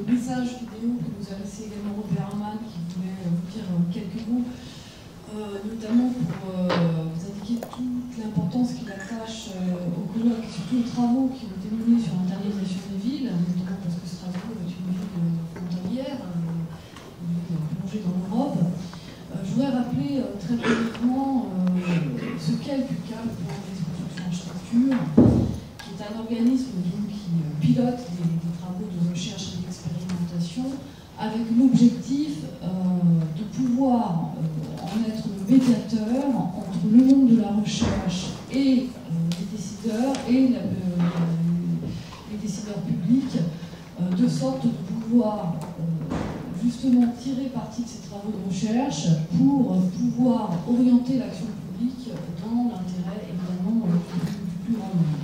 message vidéo que nous a laissé également Robert Herman, qui voulait vous dire quelques mots, notamment pour vous indiquer toute l'importance qu'il attache au colloque et surtout aux travaux qui ont été menés sur l'internalisation des villes, notamment parce que Strasbourg est une ville frontalière, une ville plongée dans l'Europe. Je voudrais rappeler très brièvement ce qu'est le PUCA, le plan de construction architecture, qui est un organisme donc, qui pilote des travaux de recherche et d'expérimentation avec l'objectif de pouvoir en être le médiateur entre le monde de la recherche et les décideurs et les décideurs publics, de sorte de pouvoir justement tirer parti de ces travaux de recherche pour pouvoir orienter l'action publique dans l'intérêt évidemment du plus grand nombre.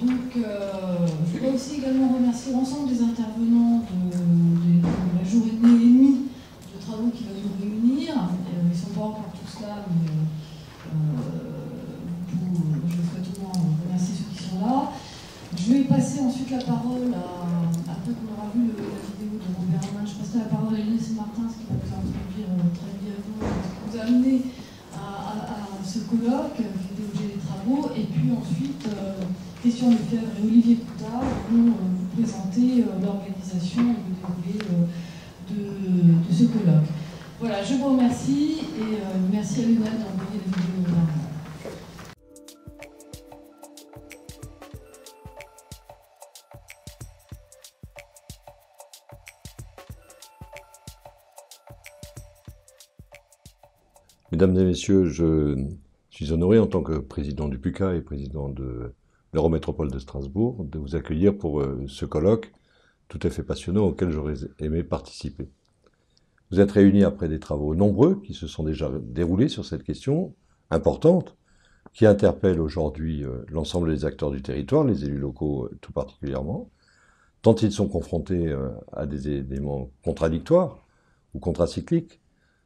Donc je voudrais aussi également remercier l'ensemble des intervenants de la journée et demie de travaux qui va nous réunir. Ils ne sont pas encore tous là, mais je souhaite au moins remercier ceux qui sont là. Je vais passer ensuite la parole après qu'on aura vu la vidéo de Robert Herman, je passerai la parole à Inès Martin, ce qui va nous introduire très brièvement, ce qui nous a amené à ce colloque qui était l'objet des travaux, et puis ensuite Christian Lefebvre et Olivier Coutard vont vous présenter l'organisation et le déroulé de ce colloque. Voilà, je vous remercie et merci à Luna d'envoyer la vidéo au Herman. Mesdames et messieurs, je suis honoré en tant que président du PUCA et président de l'Eurométropole de Strasbourg de vous accueillir pour ce colloque tout à fait passionnant auquel j'aurais aimé participer. Vous êtes réunis après des travaux nombreux qui se sont déjà déroulés sur cette question importante qui interpelle aujourd'hui l'ensemble des acteurs du territoire, les élus locaux tout particulièrement, tant ils sont confrontés à des éléments contradictoires ou contracycliques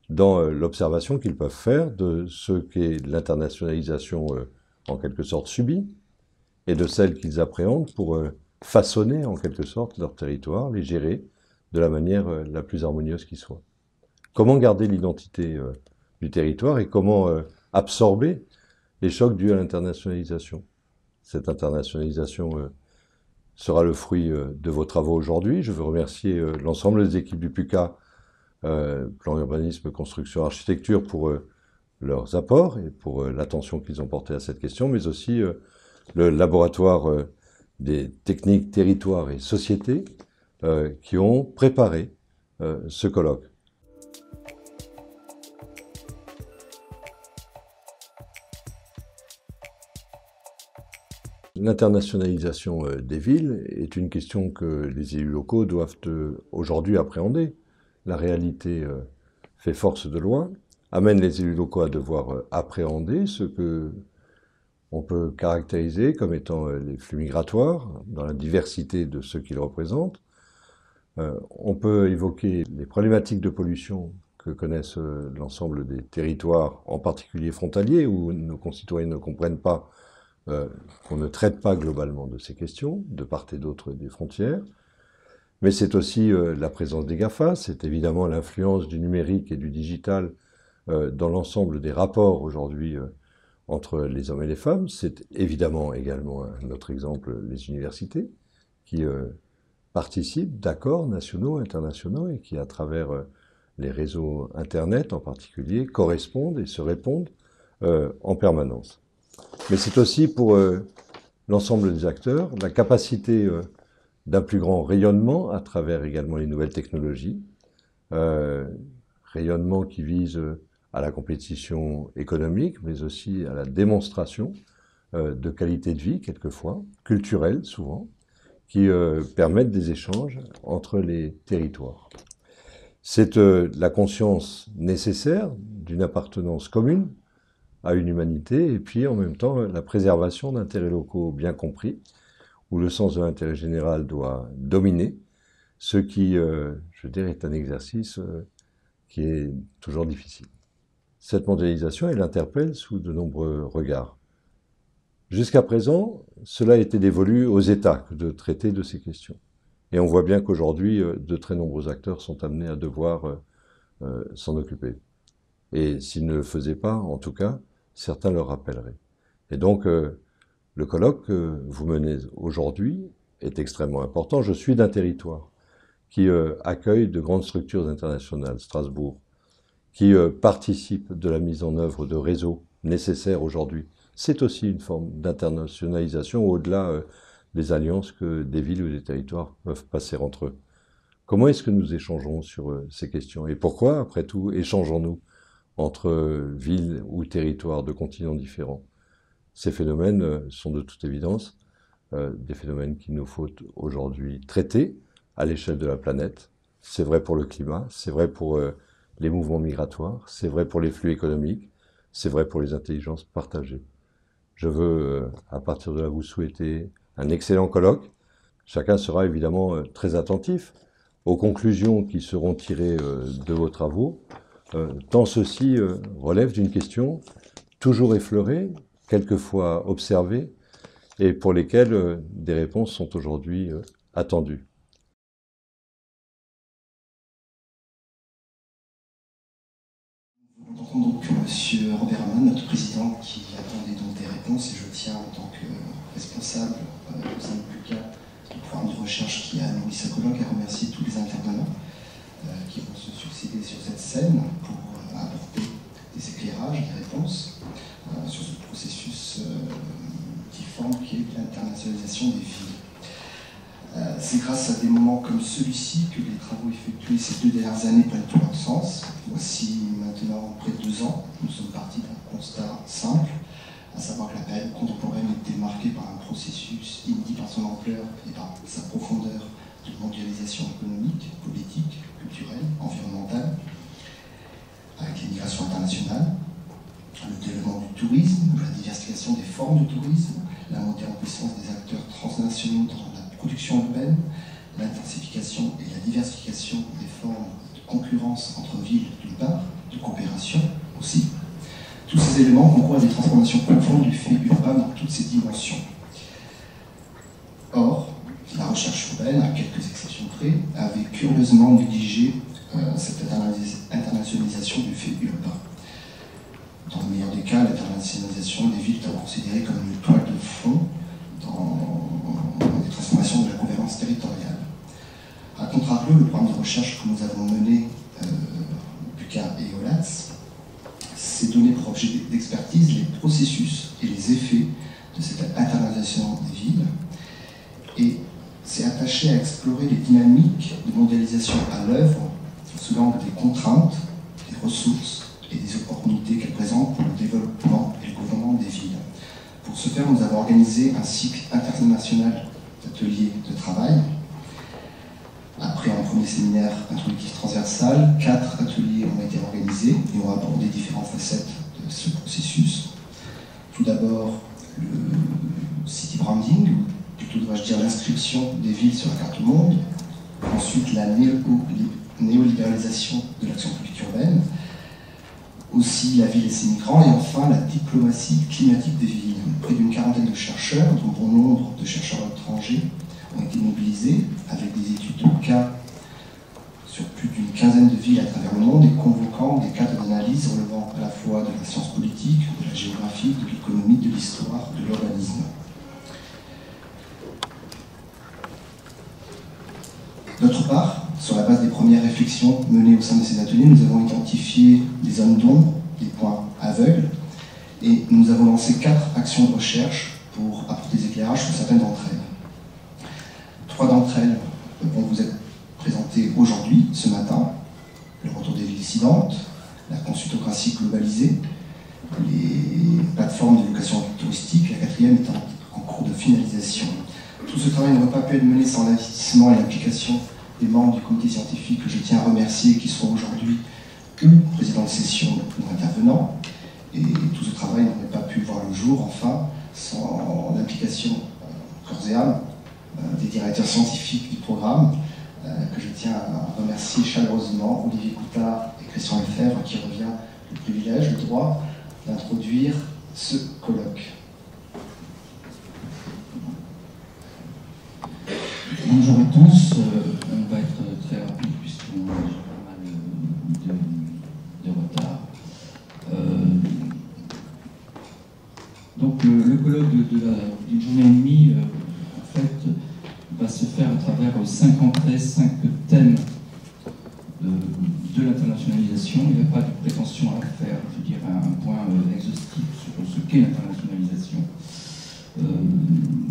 dans l'observation qu'ils peuvent faire de ce qu'est l'internationalisation en quelque sorte subie et de celle qu'ils appréhendent pour façonner en quelque sorte leur territoire, les gérer de la manière la plus harmonieuse qui soit. Comment garder l'identité du territoire et comment absorber les chocs dus à l'internationalisation. Cette internationalisation sera le fruit de vos travaux aujourd'hui. Je veux remercier l'ensemble des équipes du PUCA, plan urbanisme, construction, architecture, pour leurs apports et pour l'attention qu'ils ont portée à cette question, mais aussi le laboratoire des techniques, territoires et sociétés qui ont préparé ce colloque. L'internationalisation des villes est une question que les élus locaux doivent aujourd'hui appréhender. La réalité fait force de loi, amène les élus locaux à devoir appréhender ce que on peut caractériser comme étant les flux migratoires, dans la diversité de ceux qu'ils représentent. On peut évoquer les problématiques de pollution que connaissent l'ensemble des territoires, en particulier frontaliers, où nos concitoyens ne comprennent pas qu'on ne traite pas globalement de ces questions, de part et d'autre des frontières. Mais c'est aussi la présence des GAFA, c'est évidemment l'influence du numérique et du digital dans l'ensemble des rapports aujourd'hui entre les hommes et les femmes. C'est évidemment également un autre exemple, les universités, qui participent d'accords nationaux, internationaux, et qui, à travers les réseaux Internet en particulier, correspondent et se répondent en permanence. Mais c'est aussi pour l'ensemble des acteurs la capacité d'un plus grand rayonnement à travers également les nouvelles technologies, rayonnement qui vise à la compétition économique, mais aussi à la démonstration de qualité de vie, quelquefois, culturelle souvent, qui permettent des échanges entre les territoires. C'est la conscience nécessaire d'une appartenance commune à une humanité, et puis en même temps la préservation d'intérêts locaux bien compris, où le sens de l'intérêt général doit dominer, ce qui, je dirais, est un exercice qui est toujours difficile. Cette mondialisation, elle interpelle sous de nombreux regards. Jusqu'à présent, cela était dévolu aux États de traiter de ces questions. Et on voit bien qu'aujourd'hui, de très nombreux acteurs sont amenés à devoir s'en occuper. Et s'ils ne le faisaient pas, en tout cas, certains le rappelleraient. Et donc, le colloque que vous menez aujourd'hui est extrêmement important. Je suis d'un territoire qui accueille de grandes structures internationales, Strasbourg, qui participe de la mise en œuvre de réseaux nécessaires aujourd'hui. C'est aussi une forme d'internationalisation au-delà des alliances que des villes ou des territoires peuvent passer entre eux. Comment est-ce que nous échangeons sur ces questions? Et pourquoi, après tout, échangeons-nous entre villes ou territoires de continents différents? Ces phénomènes sont de toute évidence des phénomènes qu'il nous faut aujourd'hui traiter à l'échelle de la planète. C'est vrai pour le climat, c'est vrai pour les mouvements migratoires, c'est vrai pour les flux économiques, c'est vrai pour les intelligences partagées. Je veux, à partir de là, vous souhaiter un excellent colloque. Chacun sera évidemment très attentif aux conclusions qui seront tirées de vos travaux, tant ceci relève d'une question toujours effleurée, quelquefois observée, et pour lesquelles des réponses sont aujourd'hui attendues. Nous entendons donc M. Robert Hamann, notre président, qui attendait donc des réponses, et je tiens en tant que responsable au sein du PUCA du programme de recherche qui a nourri ce colloque à remercier tous les intervenants qui vont se succéder sur cette scène pour apporter des éclairages, des réponses sur ce processus multiforme qui est l'internationalisation des villes. C'est grâce à des moments comme celui-ci que les travaux effectués ces 2 dernières années prennent tout leur sens. Voici maintenant près de 2 ans, nous sommes partis d'un constat simple, à savoir que la période contemporaine était marquée par un processus inédit par son ampleur et par sa profondeur de mondialisation économique, politique, culturelle, environnementale, avec l'immigration internationale, le développement du tourisme, la diversification des formes de tourisme, la montée en puissance des acteurs transnationaux dans la production urbaine, l'intensification et la diversification des formes de concurrence entre villes d'une part, de coopération aussi. Tous ces éléments concourent à des transformations profondes du fait urbain dans toutes ses dimensions. Or, la recherche urbaine, à quelques exceptions près, avait curieusement négligé cette internationalisation du fait urbain. Dans le meilleur des cas, l'internationalisation des villes est considérée comme une toile de fond dans les transformations de la gouvernance territoriale. A contrario, le programme de recherche que nous avons mené, PUCA et OLATS, s'est donné pour objet d'expertise les processus et les effets de cette internationalisation des villes et s'est attaché à explorer les dynamiques de mondialisation à l'œuvre sous l'angle des contraintes, des ressources et des opportunités qu'elles présentent pour le développement et le gouvernement des villes. Pour ce faire, nous avons organisé un cycle international d'ateliers de travail. Après un premier séminaire introductif transversal, 4 ateliers ont été organisés et ont abordé différentes facettes de ce processus. Tout d'abord, le city branding, ou plutôt devrais-je dire l'inscription des villes sur la carte monde. Ensuite, la néolibéralisation de l'action publique urbaine. Aussi la ville et ses migrants, et enfin la diplomatie climatique des villes. Près d'une quarantaine de chercheurs, dont bon nombre de chercheurs étrangers, ont été mobilisés avec des études de cas sur plus d'une quinzaine de villes à travers le monde et convoquant des cadres d'analyse relevant à la fois de la science politique, de la géographie, de l'économie, de l'histoire, de l'urbanisme. D'autre part, sur la base des premières réflexions menées au sein de ces ateliers, nous avons identifié des zones d'ombre, des points aveugles, et nous avons lancé 4 actions de recherche pour apporter des éclairages sur certaines d'entre elles. 3 d'entre elles vont vous être présentées aujourd'hui, ce matin: le retour des villes dissidentes, la consultocratie globalisée, les plateformes de location touristique, la 4e étant en cours de finalisation. Tout ce travail n'aurait pas pu être mené sans l'investissement et l'implication des membres du comité scientifique que je tiens à remercier, qui sont aujourd'hui ou présidents de session ou intervenants. Et tout ce travail n'aurait pas pu voir le jour, enfin, sans l'implication corps et âme des directeurs scientifiques du programme, que je tiens à remercier chaleureusement, Olivier Coutard et Christian Lefebvre, qui revient le privilège, le droit d'introduire ce colloque. Bonjour. Bonjour à tous, on va être très rapide puisqu'on a déjà pas mal de retard. Donc le colloque d'une journée et demie, en fait, va se faire à travers 5 entrées, 5 thèmes de l'internationalisation. Il n'y a pas de prétention à faire, je veux dire, un point exhaustif sur ce qu'est l'internationalisation.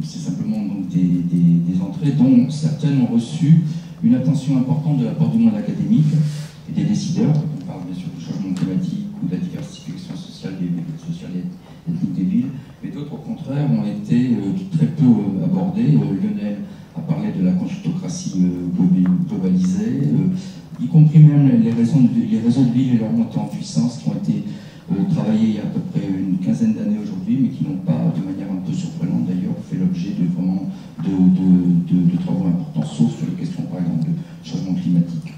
C'est simplement donc des entrées dont certaines ont reçu une attention importante de la part du monde académique et des décideurs. On parle bien sûr du changement climatique ou de la diversification sociale et ethnique des villes, mais d'autres au contraire ont été très peu abordées. Lionel a parlé de la consultocratie globalisée, y compris même les réseaux de villes et leur montée en puissance qui ont été travaillés il y a à peu près une quinzaine d'années aujourd'hui, mais qui n'ont pas, de manière un peu surprenante d'ailleurs, fait l'objet de travaux importants, sauf sur les questions par exemple de changement climatique.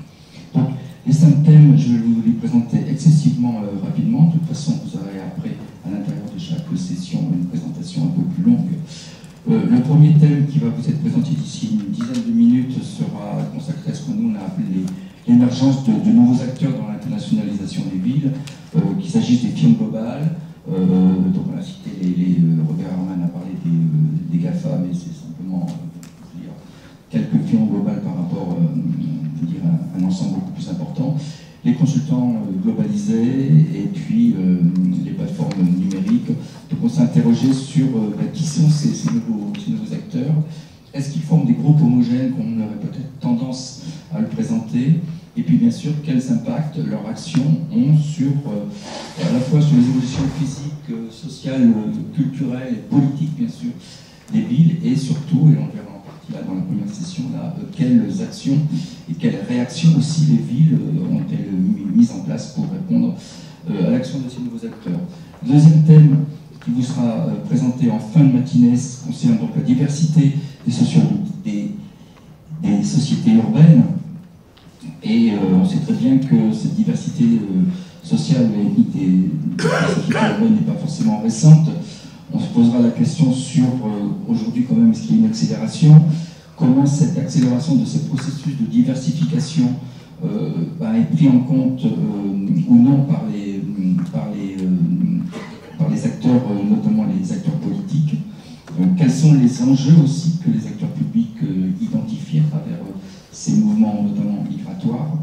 Donc les 5 thèmes, je vais vous les présenter excessivement rapidement. De toute façon, vous aurez après, à l'intérieur de chaque session, une présentation un peu plus longue. Le premier thème qui va vous être présenté d'ici une dizaine de minutes sera consacré à ce que nous on a appelé l'émergence de nouveaux acteurs dans l'internationalisation des villes, qu'il s'agisse des firmes globales. Donc on a cité Robert Herrmann a parlé des GAFA, mais c'est simplement dire, quelques firmes globales par rapport à un ensemble beaucoup plus important. Les consultants globalisés et puis les plateformes numériques. Donc on s'est interrogé sur qui sont ces nouveaux acteurs. Est-ce qu'ils forment des groupes homogènes qu'on aurait peut-être tendance à le présenter? Et puis bien sûr, quels impacts leurs actions ont sur, à la fois sur les évolutions physiques, sociales, culturelles et politiques bien sûr des villes, et surtout, et on le verra en partie là dans la première session, là, quelles actions et quelles réactions aussi les villes ont-elles mises en place pour répondre à l'action de ces nouveaux acteurs. Deuxième thème qui vous sera présenté en fin de matinée concerne donc la diversité des sociétés urbaines. Et on sait très bien que cette diversité sociale et ethnique des sociétés urbaines n'est pas forcément récente. On se posera la question sur, aujourd'hui quand même, est-ce qu'il y a une accélération? Comment cette accélération de ces processus de diversification est pris en compte ou non par les acteurs, notamment les acteurs politiques? Quels sont les enjeux aussi que les acteurs publics identifient à travers ces mouvements, notamment migratoires,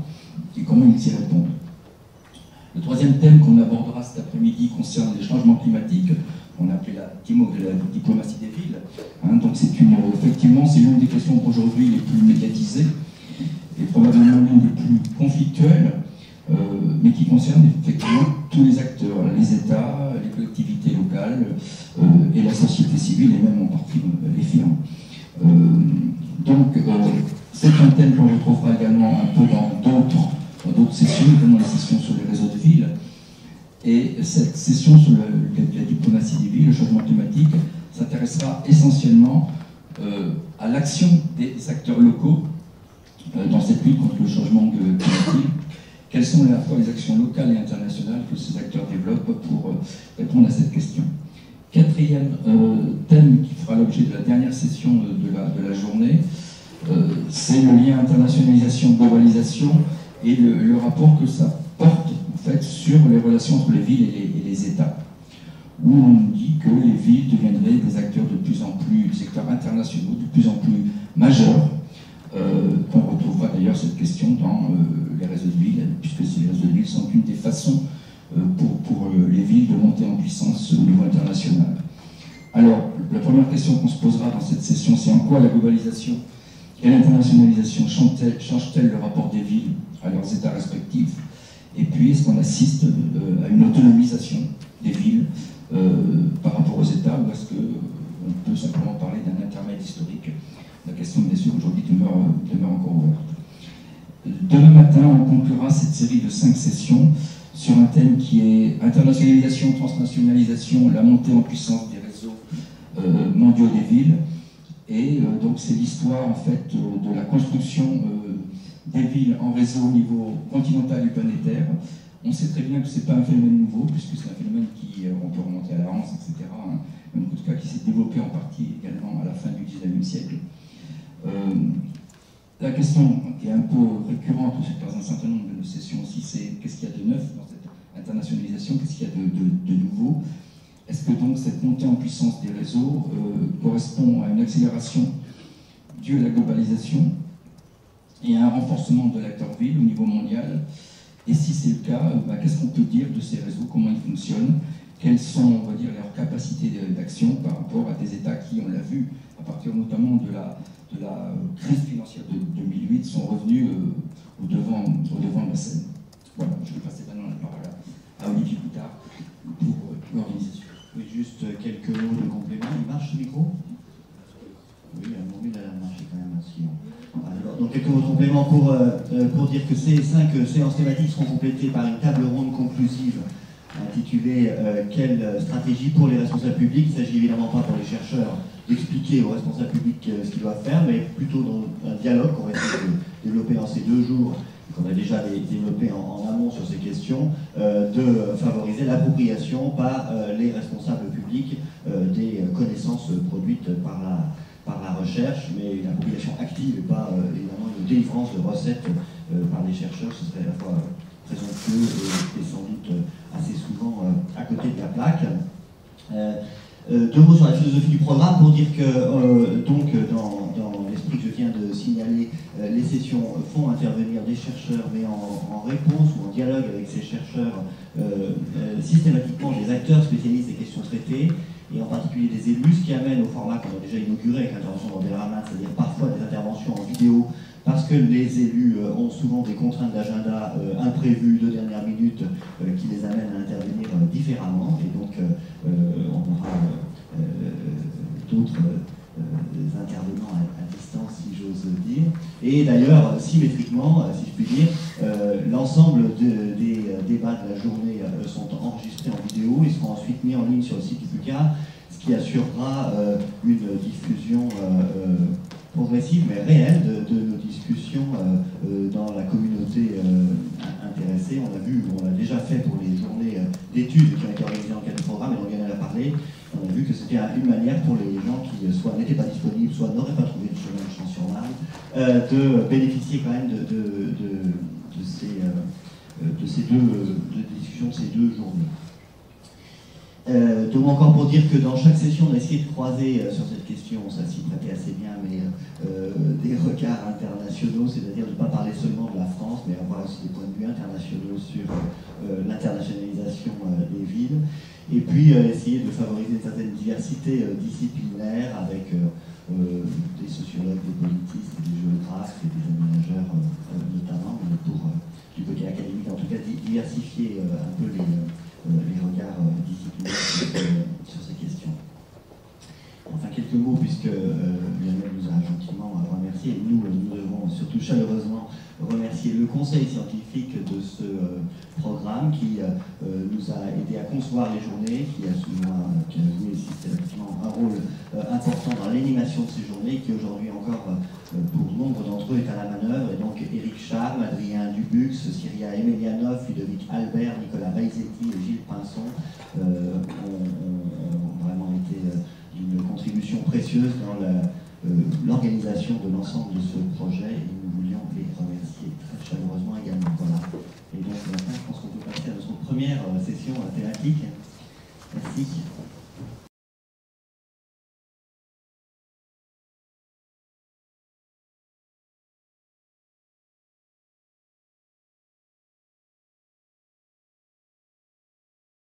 et comment ils y répondent? Le troisième thème qu'on abordera cet après-midi concerne les changements climatiques, qu'on a appelé la diplomatie des villes. Donc effectivement, c'est l'une des questions aujourd'hui les plus médiatisées, et probablement l'une des plus conflictuelles, mais qui concerne effectivement tous les acteurs, les États, les collectivités locales, et la société civile, et même en partie les firmes. C'est un thème qu'on retrouvera également un peu dans d'autres sessions, notamment les sessions sur les réseaux de villes. Et cette session sur la diplomatie des villes, le changement climatique, s'intéressera essentiellement à l'action des acteurs locaux dans cette lutte contre le changement climatique. Quelles sont à la fois les actions locales et internationales que ces acteurs développent pour répondre à cette question? Quatrième thème qui fera l'objet de la dernière session de la journée, c'est le lien internationalisation-globalisation et le rapport que ça porte en fait sur les relations entre les villes et les États, où on nous dit que les villes deviendraient des acteurs de plus en plus, des acteurs internationaux de plus en plus majeurs, qu'on retrouvera d'ailleurs cette question dans les réseaux de villes, puisque ces réseaux de villes sont une des façons pour les villes de monter en puissance au niveau international. Alors, la première question qu'on se posera dans cette session, c'est en quoi la globalisation et l'internationalisation changent-elles le rapport des villes à leurs États respectifs? Et puis, est-ce qu'on assiste à une autonomisation des villes par rapport aux États, ou est-ce qu'on peut simplement parler d'un intermède historique? La question, bien sûr, aujourd'hui demeure encore ouverte. Demain matin, on conclura cette série de 5 sessions sur un thème qui est internationalisation, transnationalisation, la montée en puissance des réseaux mondiaux des villes. Et donc c'est l'histoire en fait de la construction des villes en réseau au niveau continental et planétaire. On sait très bien que ce n'est pas un phénomène nouveau, puisque c'est un phénomène qui, on peut remonter à la Hanse, etc., en tout cas qui s'est développé en partie également à la fin du XIXe siècle. La question qui est un peu récurrente dans un certain nombre de nos sessions aussi, c'est qu'est-ce qu'il y a de neuf dans cette internationalisation, qu'est-ce qu'il y a de nouveau? Est-ce que donc cette montée en puissance des réseaux correspond à une accélération due à la globalisation et à un renforcement de l'acteur ville au niveau mondial? Et si c'est le cas, qu'est-ce qu'on peut dire de ces réseaux? Comment ils fonctionnent? Quelles sont, on va dire, leurs capacités d'action par rapport à des États qui, on l'a vu, à partir notamment de la crise financière de 2008, sont revenus au devant de la scène. Voilà, je vais passer maintenant la parole à Olivier Coutard pour l'organisation. Oui, juste quelques mots de complément. Il marche ce micro? Oui, à mon avis, il a marché quand même aussi. Alors, donc quelques mots de complément pour dire que ces 5 séances thématiques seront complétées par une table ronde conclusive intitulée Quelle stratégie pour les responsables publics? Il ne s'agit évidemment pas pour les chercheurs d'expliquer aux responsables publics ce qu'ils doivent faire, mais plutôt dans un dialogue qu'on va essayer de développer dans ces 2 jours, qu'on a déjà développé en amont sur ces questions, de favoriser l'appropriation par les responsables publics des connaissances produites par la recherche, mais une appropriation active et pas évidemment une délivrance de recettes par les chercheurs. Ce serait à la fois présomptueux et sans doute assez souvent à côté de la plaque. 2 mots sur la philosophie du programme pour dire que donc dans l'esprit que je viens de signaler, les sessions font intervenir des chercheurs, mais en réponse ou en dialogue avec ces chercheurs, systématiquement des acteurs spécialistes des questions traitées, et en particulier des élus, ce qui amène au format qu'on a déjà inauguré avec l'intervention de Robert Herman, c'est-à-dire parfois des interventions en vidéo, parce que les élus ont souvent des contraintes d'agenda imprévues de dernière minute qui les amènent à intervenir différemment, et donc on aura d'autres intervenants à distance, si j'ose dire. Et d'ailleurs, symétriquement, si je puis dire, l'ensemble des débats de la journée sont enregistrés en vidéo et seront ensuite mis en ligne sur le site du PUCA, ce qui assurera une diffusion progressive mais réelle de nos discussions dans la communauté intéressée. On l'a déjà fait pour les journées d'études qui ont été organisées dans le cadre du programme et dont Lionel a parlé. On a vu que c'était une manière pour les gens qui soit n'étaient pas disponibles, soit n'auraient pas trouvé de chemin de Champs-sur-Marne, de bénéficier quand même de ces discussions de ces 2 journées. Donc encore pour dire que dans chaque session, on a essayé de croiser sur cette question, ça s'y prêtait assez bien, mais des regards internationaux, c'est-à-dire de ne pas parler seulement de la France, mais avoir aussi des points de vue internationaux sur l'internationalisation des villes. Et puis essayer de favoriser une certaine diversité disciplinaire avec des sociologues, des politistes, des géographes et des aménageurs notamment, mais pour du côté académique en tout cas diversifier un peu les regards disciplinaires sur ces questions. Enfin, quelques mots, puisque Lionel nous a gentiment remercié, et nous devons surtout chaleureusement remercier le conseil scientifique de ce programme qui nous a aidé à concevoir les journées, qui a joué systématiquement un rôle important dans l'animation de ces journées, qui aujourd'hui encore, pour nombre d'entre eux, est à la manœuvre. Et donc Éric Charme, Adrien Dubux, Syria Emelianov, Ludovic Albert, Nicolas Vaizetti et Gilles Pinson ont vraiment été d'une contribution précieuse dans l'organisation de l'ensemble de ce projet, et nous voulions les remercier très chaleureusement également. Voilà. Et donc maintenant, je pense qu'on peut passer à notre première session thématique.